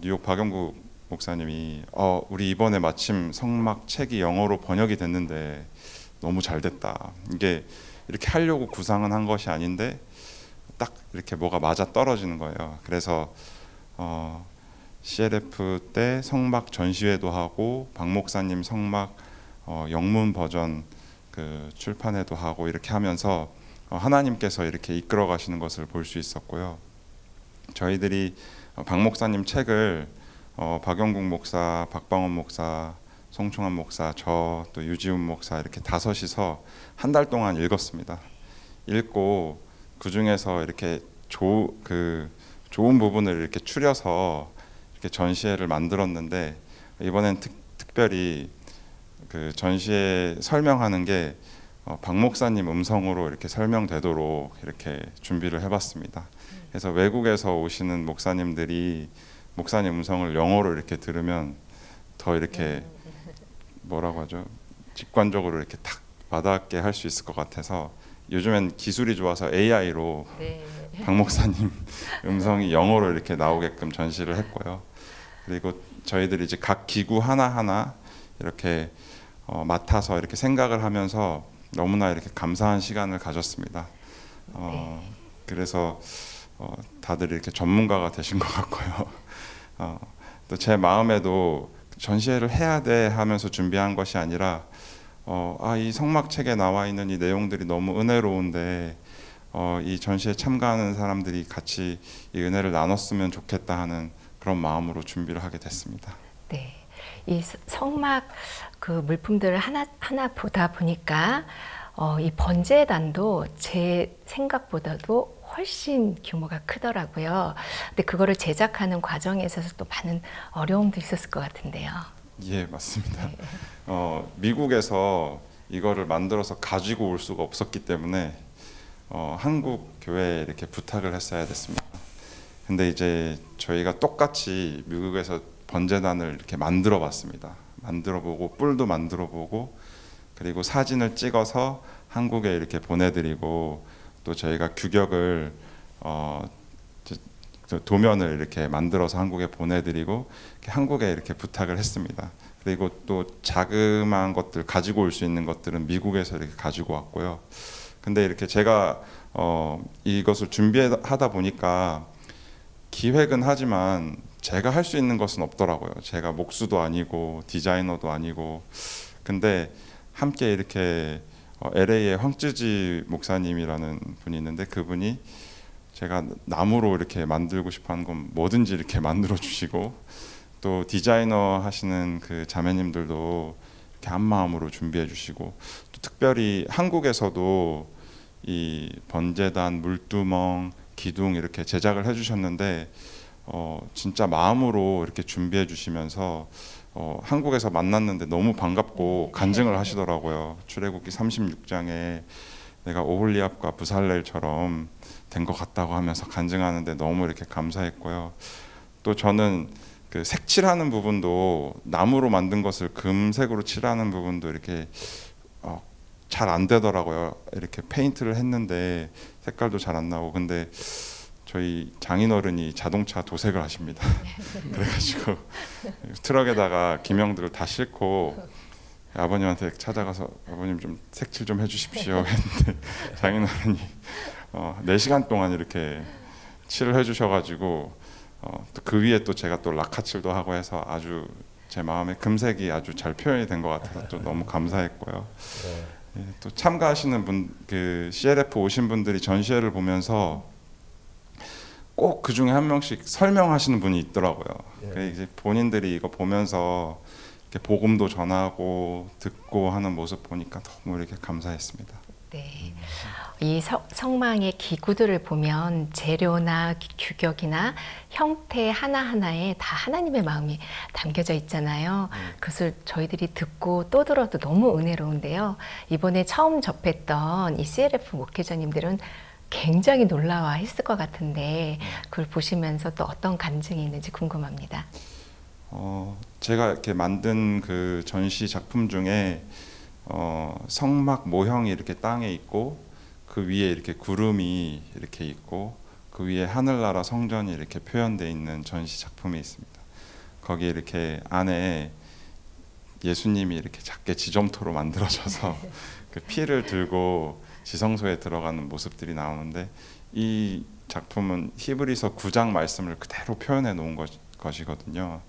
뉴욕 박영국 목사님이 우리 이번에 마침 성막 책이 영어로 번역이 됐는데 너무 잘 됐다. 이게 이렇게 하려고 구상은 한 것이 아닌데 딱 이렇게 뭐가 맞아 떨어지는 거예요. 그래서 CLF 때 성막 전시회도 하고 박 목사님 성막 영문 버전 그 출판회도 하고 이렇게 하면서 하나님께서 이렇게 이끌어 가시는 것을 볼 수 있었고요. 저희들이 박 목사님 책을 박영국 목사, 박방원 목사, 송충환 목사, 저 또 유지훈 목사 이렇게 다섯이서 한 달 동안 읽었습니다. 읽고 그 중에서 이렇게 좋은 부분을 이렇게 추려서 이렇게 전시회를 만들었는데, 이번엔 특별히 그 전시회 설명하는 게 박 목사님 음성으로 이렇게 설명되도록 이렇게 준비를 해봤습니다. 그래서 외국에서 오시는 목사님들이 목사님 음성을 영어로 이렇게 들으면 더 이렇게 뭐라고 하죠? 직관적으로 이렇게 탁 와닿게 할 수 있을 것 같아서 요즘엔 기술이 좋아서 AI로 네. 박 목사님 음성이 영어로 이렇게 나오게끔 전시를 했고요. 그리고 저희들이 이제 각 기구 하나하나 이렇게 맡아서 이렇게 생각을 하면서 너무나 이렇게 감사한 시간을 가졌습니다. 그래서 다들 이렇게 전문가가 되신 것 같고요. 또 제 마음에도 전시회를 해야 돼 하면서 준비한 것이 아니라 이 성막책에 나와 있는 이 내용들이 너무 은혜로운데 이 전시에 참가하는 사람들이 같이 이 은혜를 나눴으면 좋겠다 하는 그런 마음으로 준비를 하게 됐습니다. 네, 이 성막 그 물품들을 하나 보다 보니까 이 번제단도 제 생각보다도 훨씬 규모가 크더라고요. 근데 그거를 제작하는 과정에 있어서 또 많은 어려움도 있었을 것 같은데요. 예, 맞습니다. 미국에서 이거를 만들어서 가지고 올 수가 없었기 때문에 한국 교회에 이렇게 부탁을 했어야 됐습니다. 근데 이제 저희가 똑같이 미국에서 번제단을 이렇게 만들어 봤습니다. 만들어 보고 뿔도 만들어 보고 그리고 사진을 찍어서 한국에 이렇게 보내드리고 또 저희가 규격을 도면을 이렇게 만들어서 한국에 보내드리고 한국에 이렇게 부탁을 했습니다. 그리고 또 자그마한 것들 가지고 올 수 있는 것들은 미국에서 이렇게 가지고 왔고요. 근데 이렇게 제가 이것을 준비하다 보니까 기획은 하지만 제가 할 수 있는 것은 없더라고요. 제가 목수도 아니고 디자이너도 아니고. 근데 함께 이렇게 LA의 황쯔지 목사님이라는 분이 있는데 그분이 제가 나무로 이렇게 만들고 싶어하는 건 뭐든지 이렇게 만들어 주시고 또 디자이너 하시는 그 자매님들도 이렇게 한 마음으로 준비해 주시고 또 특별히 한국에서도 이 번제단, 물두멍, 기둥 이렇게 제작을 해주셨는데 진짜 마음으로 이렇게 준비해 주시면서 한국에서 만났는데 너무 반갑고 간증을 하시더라고요. 출애굽기 36장에 내가 오홀리압과 부살렐처럼 된 것 같다고 하면서 간증하는데 너무 이렇게 감사했고요. 또 저는 그 색칠하는 부분도 나무로 만든 것을 금색으로 칠하는 부분도 이렇게 잘 안 되더라고요. 이렇게 페인트를 했는데 색깔도 잘 안 나오고. 근데 저희 장인어른이 자동차 도색을 하십니다. 그래가지고 트럭에다가 기명들을 다 싣고 아버님한테 찾아가서 아버님 좀 색칠 좀 해주십시오 했는데 장인어른이 4시간 동안 이렇게 칠을 해주셔가지고 또 그 위에 또 제가 또 락카칠도 하고 해서 아주 제 마음에 금색이 아주 잘 표현이 된 것 같아서 또 너무 감사했고요. 예, 또 참가하시는 분, 그 CLF 오신 분들이 전시회를 보면서 꼭 그 중에 한 명씩 설명하시는 분이 있더라고요. 예. 이제 본인들이 이거 보면서 이렇게 복음도 전하고 듣고 하는 모습 보니까 너무 이렇게 감사했습니다. 네, 이 성망의 기구들을 보면 재료나 규격이나 형태 하나하나에 다 하나님의 마음이 담겨져 있잖아요. 그것을 저희들이 듣고 또 들어도 너무 은혜로운데요. 이번에 처음 접했던 이 CLF 목회자님들은 굉장히 놀라워 했을 것 같은데 그걸 보시면서 또 어떤 간증이 있는지 궁금합니다. 제가 이렇게 만든 그 전시 작품 중에 성막 모형이 이렇게 땅에 있고 그 위에 이렇게 구름이 이렇게 있고 그 위에 하늘나라 성전이 이렇게 표현되어 있는 전시 작품이 있습니다. 거기에 이렇게 안에 예수님이 이렇게 작게 지점토로 만들어져서 그 피를 들고 지성소에 들어가는 모습들이 나오는데 이 작품은 히브리서 9장 말씀을 그대로 표현해 놓은 것이거든요.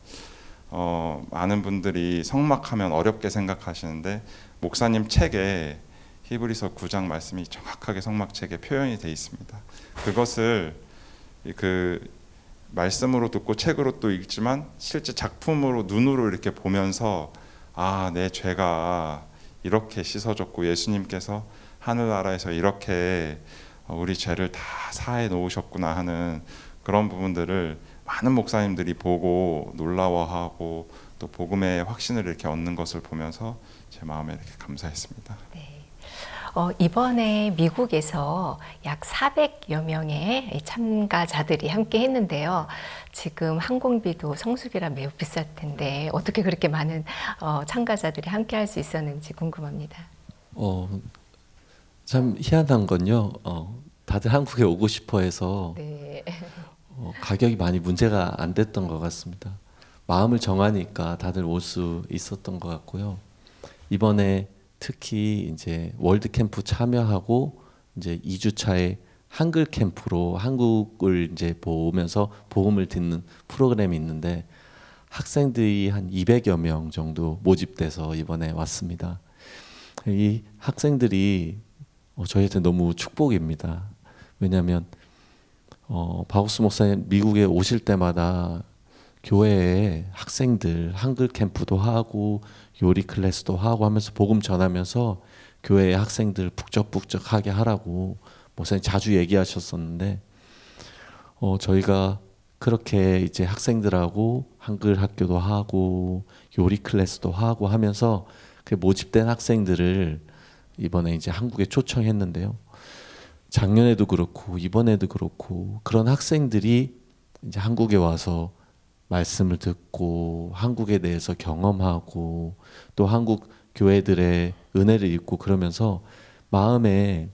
많은 분들이 성막하면 어렵게 생각하시는데 목사님 책에 히브리서 9장 말씀이 정확하게 성막책에 표현이 되어 있습니다. 그것을 그 말씀으로 듣고 책으로 또 읽지만 실제 작품으로 눈으로 이렇게 보면서 내 죄가 이렇게 씻어졌고 예수님께서 하늘나라에서 이렇게 우리 죄를 다 사해 놓으셨구나 하는 그런 부분들을 많은 목사님들이 보고 놀라워하고 또 복음의 확신을 이렇게 얻는 것을 보면서 제 마음에 이렇게 감사했습니다. 네. 이번에 미국에서 약 400여 명의 참가자들이 함께 했는데요. 지금 항공비도 성수기라 매우 비쌀 텐데 어떻게 그렇게 많은 참가자들이 함께 할 수 있었는지 궁금합니다. 참 희한한 건요. 다들 한국에 오고 싶어 해서 네. 가격이 많이 문제가 안 됐던 것 같습니다. 마음을 정하니까 다들 올 수 있었던 것 같고요. 이번에 특히 이제 월드 캠프 참여하고 이제 2주차에 한글 캠프로 한국을 이제 보면서 복음을 듣는 프로그램이 있는데 학생들이 한 200여 명 정도 모집돼서 이번에 왔습니다. 이 학생들이 저희한테 너무 축복입니다. 왜냐하면 바우스 목사님 미국에 오실 때마다 교회에 학생들 한글 캠프도 하고 요리 클래스도 하고 하면서 복음 전하면서 교회의 학생들 북적북적하게 하라고 목사님 자주 얘기하셨었는데 저희가 그렇게 이제 학생들하고 한글 학교도 하고 요리 클래스도 하고 하면서 그 모집된 학생들을 이번에 이제 한국에 초청했는데요. 작년에도 그렇고 이번에도 그렇고 그런 학생들이 이제 한국에 와서 말씀을 듣고 한국에 대해서 경험하고 또 한국 교회들의 은혜를 입고 그러면서 마음에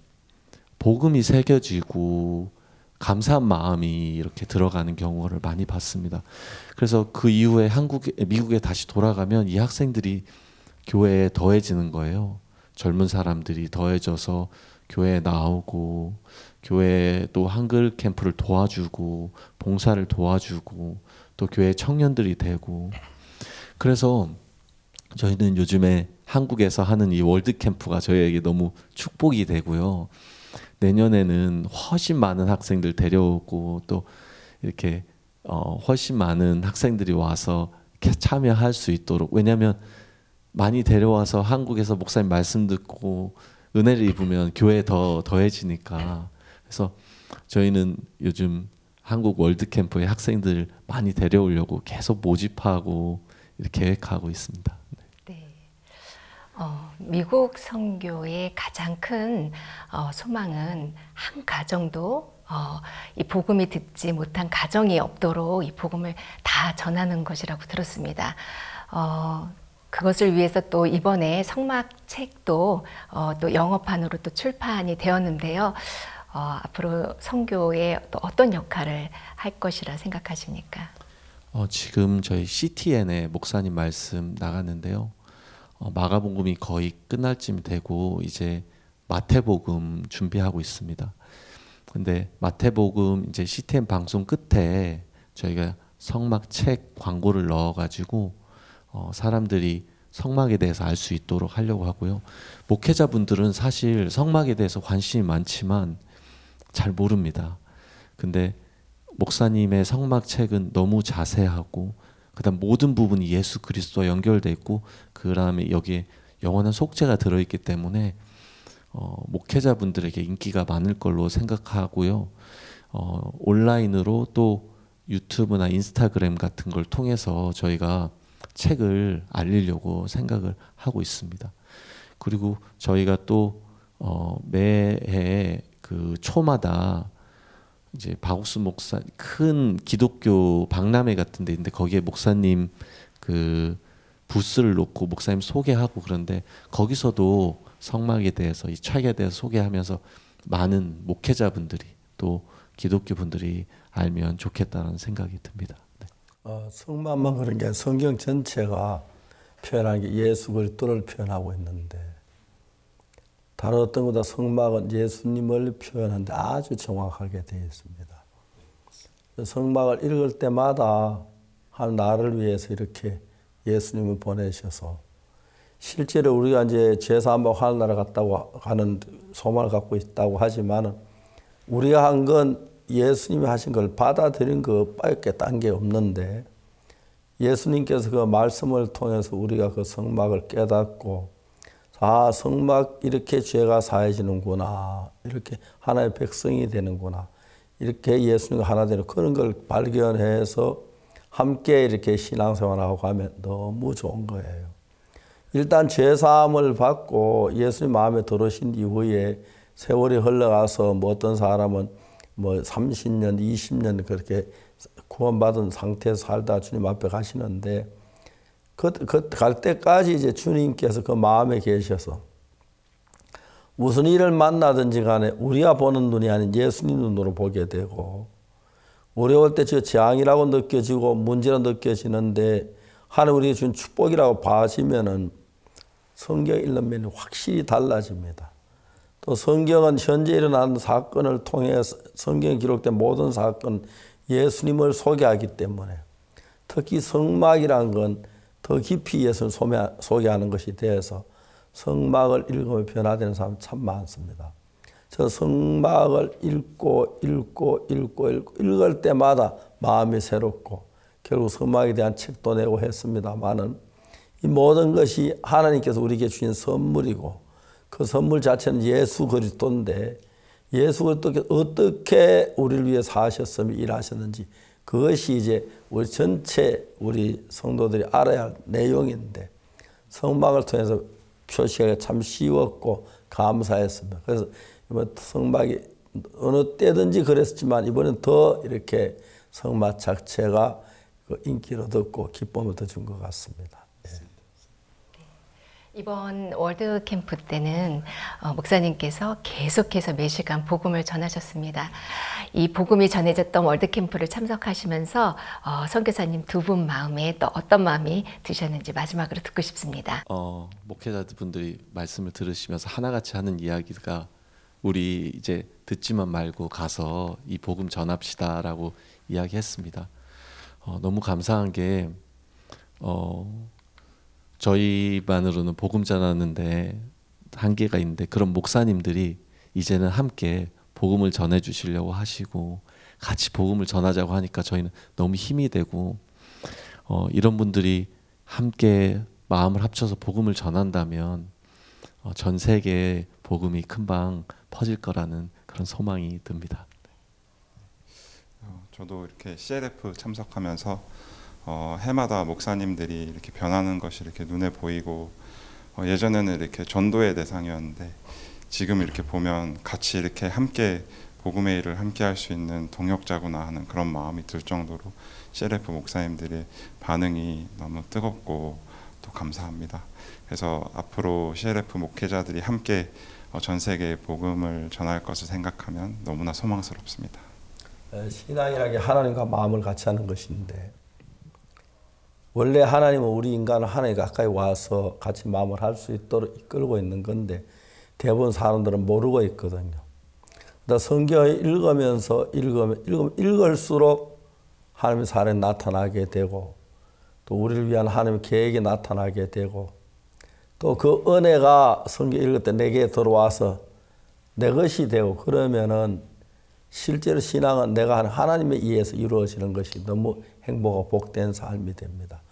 복음이 새겨지고 감사한 마음이 이렇게 들어가는 경우를 많이 봤습니다. 그래서 그 이후에 미국에 다시 돌아가면 이 학생들이 교회에 더해지는 거예요. 젊은 사람들이 더해져서 교회에 나오고 교회에 또 한글 캠프를 도와주고 봉사를 도와주고 또 교회 청년들이 되고 그래서 저희는 요즘에 한국에서 하는 이 월드 캠프가 저희에게 너무 축복이 되고요. 내년에는 훨씬 많은 학생들 데려오고 또 이렇게 훨씬 많은 학생들이 와서 참여할 수 있도록 왜냐하면 많이 데려와서 한국에서 목사님 말씀 듣고 은혜를 입으면 교회에 더해지니까 그래서 저희는 요즘 한국 월드캠프에 학생들 많이 데려오려고 계속 모집하고 이렇게 계획하고 있습니다. 네. 미국 선교의 가장 큰 소망은 한 가정도 이 복음이 듣지 못한 가정이 없도록 이 복음을 다 전하는 것이라고 들었습니다. 그것을 위해서 또 이번에 성막책도 또 영어판으로 또 출판이 되었는데요. 앞으로 선교에 또 어떤 역할을 할 것이라 생각하십니까? 지금 저희 CTN에 목사님 말씀 나갔는데요. 마가복음이 거의 끝날 쯤 되고 이제 마태복음 준비하고 있습니다. 근데 마태복음 이제 CTN 방송 끝에 저희가 성막책 광고를 넣어가지고 사람들이 성막에 대해서 알 수 있도록 하려고 하고요. 목회자분들은 사실 성막에 대해서 관심이 많지만 잘 모릅니다. 근데 목사님의 성막책은 너무 자세하고 그다음 모든 부분이 예수 그리스도와 연결돼 있고 그다음에 여기에 영원한 속죄가 들어있기 때문에 목회자분들에게 인기가 많을 걸로 생각하고요. 온라인으로 또 유튜브나 인스타그램 같은 걸 통해서 저희가 책을 알리려고 생각을 하고 있습니다. 그리고 저희가 또 매해 그 초마다 이제 박옥수 목사 큰 기독교 박람회 같은 데 있는데 거기에 목사님 그 부스를 놓고 목사님 소개하고 그런데 거기서도 성막에 대해서 이 책에 대해서 소개하면서 많은 목회자분들이 또 기독교 분들이 알면 좋겠다는 생각이 듭니다. 네. 성막만 그런 게 성경 전체가 표현하는 게 예수 그리스도를 표현하고 있는데 다른 어떤 것보다 성막은 예수님을 표현하는데 아주 정확하게 되어 있습니다. 성막을 읽을 때마다 한 나를 위해서 이렇게 예수님을 보내셔서 실제로 우리가 이제 제사함과 하늘나라 갔다고 하는 소망을 갖고 있다고 하지만은 우리가 한 건 예수님이 하신 걸 받아들인 것밖에 딴 게 없는데 예수님께서 그 말씀을 통해서 우리가 그 성막을 깨닫고 아, 성막 이렇게 죄가 사해지는구나. 이렇게 하나의 백성이 되는구나. 이렇게 예수님과 하나 되는 그런 걸 발견해서 함께 이렇게 신앙생활하고 가면 너무 좋은 거예요. 일단 죄사함을 받고 예수님 마음에 들어오신 이후에 세월이 흘러가서 뭐 어떤 사람은 뭐 30년, 20년 그렇게 구원받은 상태에서 살다 주님 앞에 가시는데 갈 때까지 이제 주님께서 그 마음에 계셔서 무슨 일을 만나든지 간에 우리가 보는 눈이 아닌 예수님 눈으로 보게 되고 어려울 때 저 재앙이라고 느껴지고 문제로 느껴지는데 하나님 우리에게 준 축복이라고 봐지면은 성경 읽는 면이 확실히 달라집니다. 또 성경은 현재 일어나는 사건을 통해 성경에 기록된 모든 사건 예수님을 소개하기 때문에 특히 성막이란 건 더 깊이 예수를 소개하는 것이 되어서 성막을 읽으며 변화되는 사람이 참 많습니다. 저 성막을 읽고 읽을 때마다 마음이 새롭고 결국 성막에 대한 책도 내고 했습니다만은 이 모든 것이 하나님께서 우리에게 주신 선물이고 그 선물 자체는 예수 그리스도인데 예수 그리스도께서 어떻게 우리를 위해 사셨으며 일하셨는지 그것이 이제 우리 전체 우리 성도들이 알아야 할 내용인데 성막을 통해서 표시하기가 참 쉬웠고 감사했습니다. 그래서 이번 성막이 어느 때든지 그랬지만 이번엔 더 이렇게 성막 자체가 인기를 얻었고 기쁨을 더 준 것 같습니다. 네. 이번 월드 캠프 때는 목사님께서 계속해서 매 시간 복음을 전하셨습니다. 이 복음이 전해졌던 월드 캠프를 참석하시면서 선교사님 두 분 마음에 또 어떤 마음이 드셨는지 마지막으로 듣고 싶습니다. 목회자분들이 말씀을 들으시면서 하나같이 하는 이야기가 우리 이제 듣지만 말고 가서 이 복음 전합시다라고 이야기했습니다. 너무 감사한 게 저희만으로는 복음 전하는데 한계가 있는데 그런 목사님들이 이제는 함께 복음을 전해 주시려고 하시고 같이 복음을 전하자고 하니까 저희는 너무 힘이 되고 이런 분들이 함께 마음을 합쳐서 복음을 전한다면 전 세계에 복음이 금방 퍼질 거라는 그런 소망이 듭니다. 저도 이렇게 CLF 참석하면서 해마다 목사님들이 이렇게 변하는 것이 이렇게 눈에 보이고 예전에는 이렇게 전도의 대상이었는데 지금 이렇게 보면 같이 이렇게 함께 복음의 일을 함께 할 수 있는 동역자구나 하는 그런 마음이 들 정도로 CLF 목사님들의 반응이 너무 뜨겁고 또 감사합니다. 그래서 앞으로 CLF 목회자들이 함께 전 세계에 복음을 전할 것을 생각하면 너무나 소망스럽습니다. 신앙이라는 게 하나님과 마음을 같이 하는 것인데 원래 하나님은 우리 인간을 하나님 가까이 와서 같이 마음을 할 수 있도록 이끌고 있는 건데 대부분 사람들은 모르고 있거든요. 그러니까 성경을 읽으면서 읽을수록 하나님의 사랑이 나타나게 되고 또 우리를 위한 하나님의 계획이 나타나게 되고 또 그 은혜가 성경 읽을 때 내게 들어와서 내 것이 되고 그러면은 실제로 신앙은 내가 하는 하나님에 의해서 이루어지는 것이 너무 행복하고 복된 삶이 됩니다.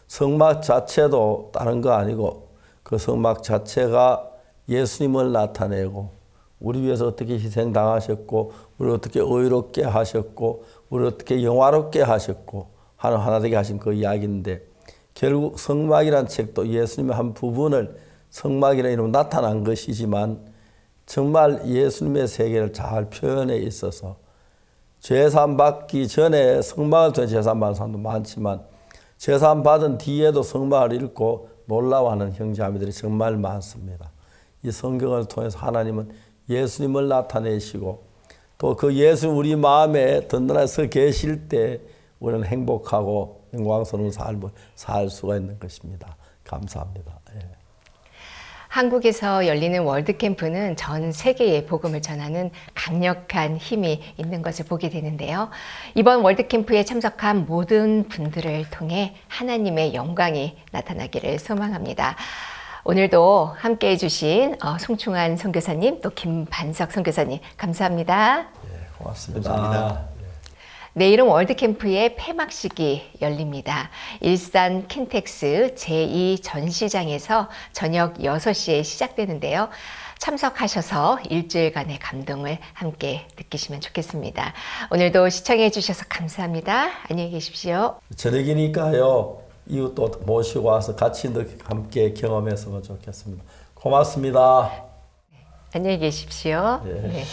성막 자체도 다른 거 아니고 그 성막 자체가 예수님을 나타내고 우리 위해서 어떻게 희생당하셨고 우리 어떻게 의롭게 하셨고 우리 어떻게 영화롭게 하셨고 하나 되게 하신 그 이야기인데 결국 성막이라는 책도 예수님의 한 부분을 성막이라는 이름으로 나타난 것이지만 정말 예수님의 세계를 잘 표현해 있어서 죄산 받기 전에 성막을 통해 죄산 받는 사람도 많지만 죄산 받은 뒤에도 성막을 읽고 놀라워하는 형제자매들이 정말 많습니다. 이 성경을 통해서 하나님은 예수님을 나타내시고 또 그 예수님 우리 마음에 든든하게 서 계실 때 우리는 행복하고 영광스러운 삶을 살 수가 있는 것입니다. 감사합니다. 예. 한국에서 열리는 월드캠프는 전 세계에 복음을 전하는 강력한 힘이 있는 것을 보게 되는데요. 이번 월드캠프에 참석한 모든 분들을 통해 하나님의 영광이 나타나기를 소망합니다. 오늘도 함께해 주신 송충환 선교사님 또 김반석 선교사님 감사합니다. 네, 고맙습니다. 감사합니다. 내일은 월드캠프의 폐막식이 열립니다. 일산 킨텍스 제2 전시장에서 저녁 6시에 시작되는데요. 참석하셔서 일주일간의 감동을 함께 느끼시면 좋겠습니다. 오늘도 시청해 주셔서 감사합니다. 안녕히 계십시오. 저녁이니까요. 이웃도 모시고 와서 같이 함께 경험했으면 좋겠습니다. 고맙습니다. 안녕히 계십시오. 네. 네.